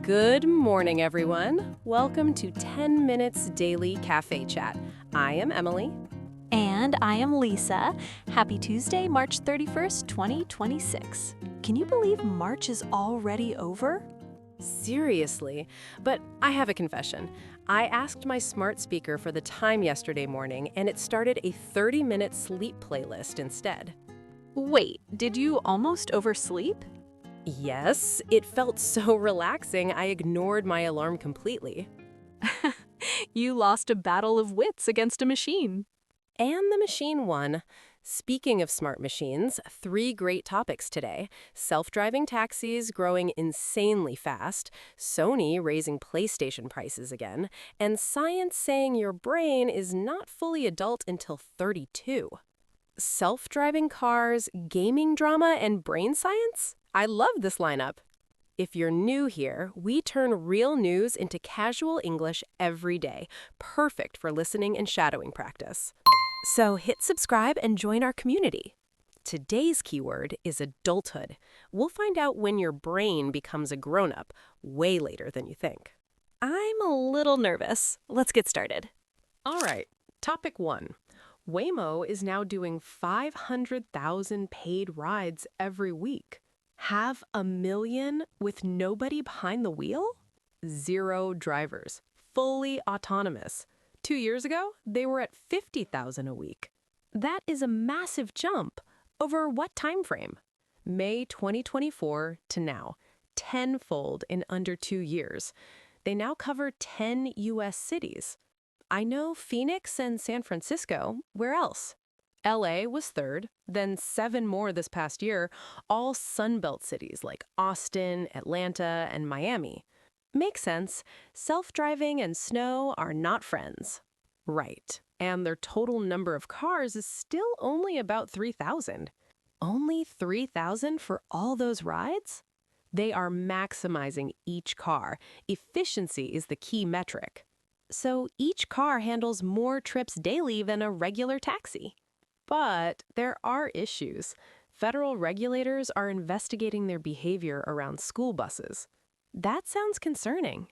Good morning, everyone. Welcome to 10 Minutes Daily Cafe Chat. I am Emily. And I am Lisa. Happy Tuesday, March 31st, 2026. Can you believe March is already over? Seriously, but I have a confession. I asked my smart speaker for the time yesterday morning, and it started a 30-minute sleep playlist instead. Wait, did you almost oversleep? Yes, it felt so relaxing I ignored my alarm completely. You lost a battle of wits against a machine. And the machine won. Speaking of smart machines, 3 great topics today. Self-driving taxis growing insanely fast, Sony raising PlayStation prices again, and science saying your brain is not fully adult until 32. Self-driving cars, gaming drama, and brain science? I love this lineup. If you're new here, we turn real news into casual English every day, perfect for listening and shadowing practice. So hit subscribe and join our community. Today's keyword is adulthood. We'll find out when your brain becomes a grown-up, way later than you think. I'm a little nervous. Let's get started. All right, topic 1. Waymo is now doing 500,000 paid rides every week. Have a million with nobody behind the wheel? 0 drivers, fully autonomous. 2 years ago, they were at 50,000 a week. That is a massive jump. Over what time frame? May 2024 to now. Tenfold in under 2 years. They now cover 10 U.S. cities. I know Phoenix and San Francisco. Where else? LA was 3rd, then 7 more this past year, all Sunbelt cities like Austin, Atlanta, and Miami. Makes sense. Self-driving and snow are not friends. Right. And their total number of cars is still only about 3,000. Only 3,000 for all those rides? They are maximizing each car. Efficiency is the key metric. So each car handles more trips daily than a regular taxi. But there are issues. Federal regulators are investigating their behavior around school buses. That sounds concerning.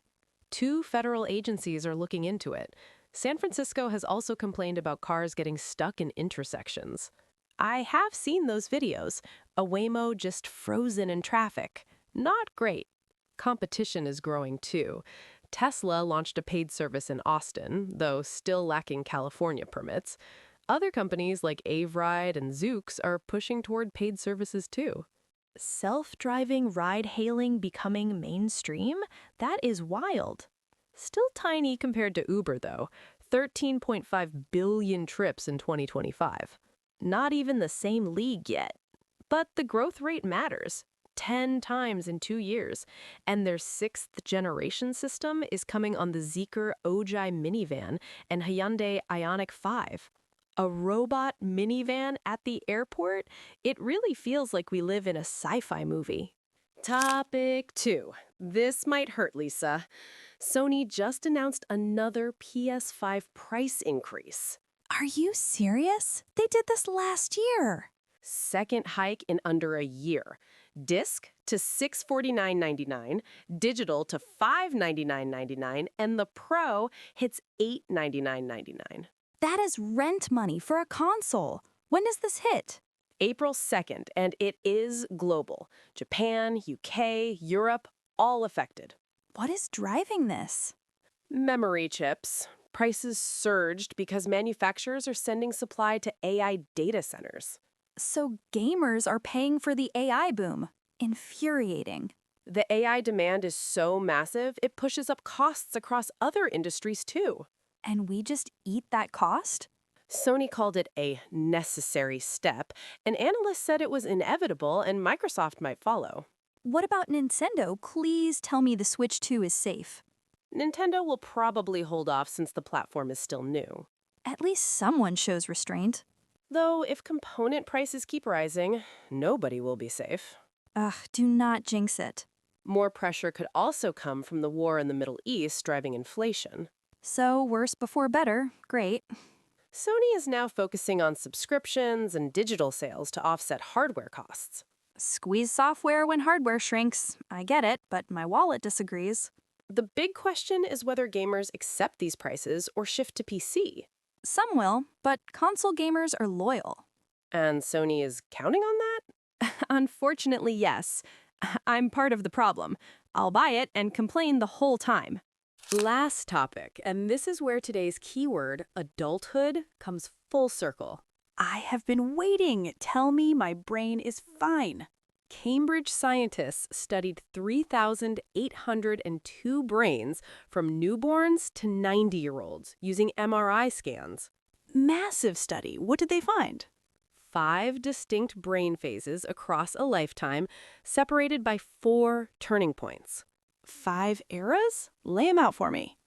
2 federal agencies are looking into it. San Francisco has also complained about cars getting stuck in intersections. I have seen those videos. A Waymo just frozen in traffic. Not great. Competition is growing too. Tesla launched a paid service in Austin, though still lacking California permits. Other companies like Avride and Zoox are pushing toward paid services too. Self-driving ride-hailing becoming mainstream? That is wild. Still tiny compared to Uber, though. 13.5 billion trips in 2025. Not even the same league yet. But the growth rate matters. 10 times in 2 years. And their 6th generation system is coming on the Zeekr Ojai minivan and Hyundai Ioniq 5. A robot minivan at the airport? It really feels like we live in a sci-fi movie. Topic 2. This might hurt, Lisa. Sony just announced another PS5 price increase. Are you serious? They did this last year. 2nd hike in under a year. Disc to $649.99, digital to $599.99, and the Pro hits $899.99. That is rent money for a console. When does this hit? April 2nd, and it is global. Japan, UK, Europe, all affected. What is driving this? Memory chips. Prices surged because manufacturers are sending supply to AI data centers. So gamers are paying for the AI boom. Infuriating. The AI demand is so massive, it pushes up costs across other industries too. And we just eat that cost? Sony called it a necessary step, and analysts said it was inevitable and Microsoft might follow. What about Nintendo? Please tell me the Switch 2 is safe. Nintendo will probably hold off since the platform is still new. At least someone shows restraint. Though if component prices keep rising, nobody will be safe. Ugh, do not jinx it. More pressure could also come from the war in the Middle East driving inflation. So worse before better. Great. Sony is now focusing on subscriptions and digital sales to offset hardware costs. Squeeze software when hardware shrinks. I get it, but my wallet disagrees. The big question is whether gamers accept these prices or shift to PC. Some will, but console gamers are loyal. And Sony is counting on that? Unfortunately, yes. I'm part of the problem. I'll buy it and complain the whole time. Last topic, and this is where today's keyword, adulthood, comes full circle. I have been waiting. Tell me my brain is fine. Cambridge scientists studied 3,802 brains from newborns to 90-year-olds using MRI scans. Massive study. What did they find? 5 distinct brain phases across a lifetime, separated by 4 turning points. 5 eras? Lay them out for me.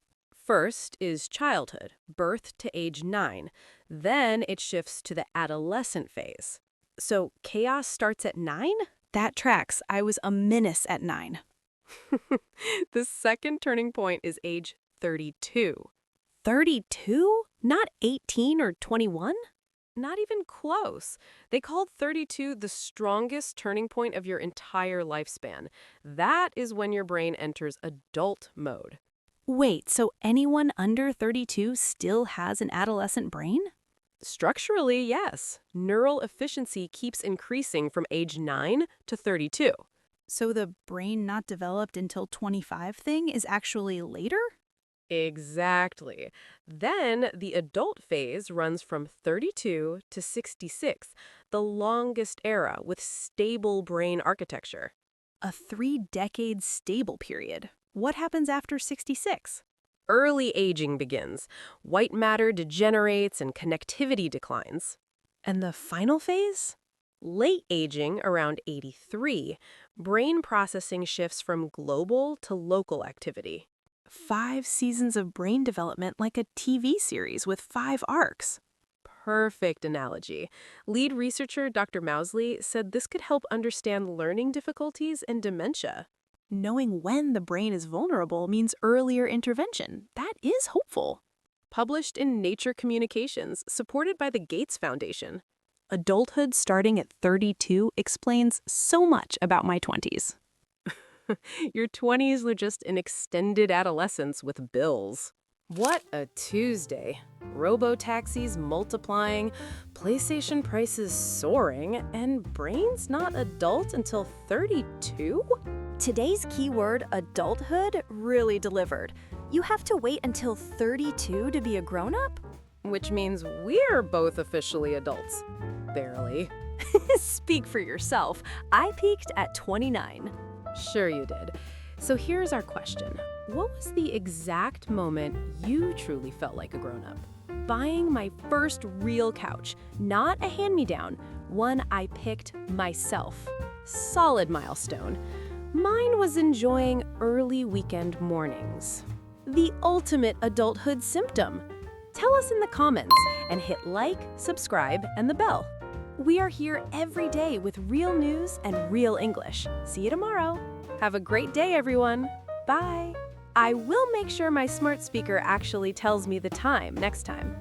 First is childhood, birth to age 9. Then it shifts to the adolescent phase. So chaos starts at 9? That tracks. I was a menace at 9. The second turning point is age 32. 32? Not 18 or 21? Not even close. They called 32 the strongest turning point of your entire lifespan. That is when your brain enters adult mode. Wait, so anyone under 32 still has an adolescent brain? Structurally, yes. Neural efficiency keeps increasing from age 9 to 32. So the brain not developed until 25 thing is actually later? Exactly. Then the adult phase runs from 32 to 66, the longest era with stable brain architecture. A 3-decade stable period. What happens after 66? Early aging begins. White matter degenerates and connectivity declines. And the final phase? Late aging, around 83, brain processing shifts from global to local activity. 5 seasons of brain development like a TV series with 5 arcs. Perfect analogy. Lead researcher Dr. Mousley said this could help understand learning difficulties and dementia. Knowing when the brain is vulnerable means earlier intervention. That is hopeful. Published in Nature Communications, supported by the Gates Foundation. Adulthood starting at 32 explains so much about my 20s. Your 20s are just an extended adolescence with bills. What a Tuesday. Robo-taxis multiplying, PlayStation prices soaring, and brains not adult until 32? Today's keyword, adulthood, really delivered. You have to wait until 32 to be a grown-up? Which means we're both officially adults. Barely. Speak for yourself. I peaked at 29. Sure you did. So here's our question. What was the exact moment you truly felt like a grown-up? Buying my first real couch, not a hand-me-down, one I picked myself. Solid milestone. Mine was enjoying early weekend mornings. The ultimate adulthood symptom. Tell us in the comments and hit like, subscribe, and the bell. We are here every day with real news and real English. See you tomorrow. Have a great day, everyone. Bye. I will make sure my smart speaker actually tells me the time next time.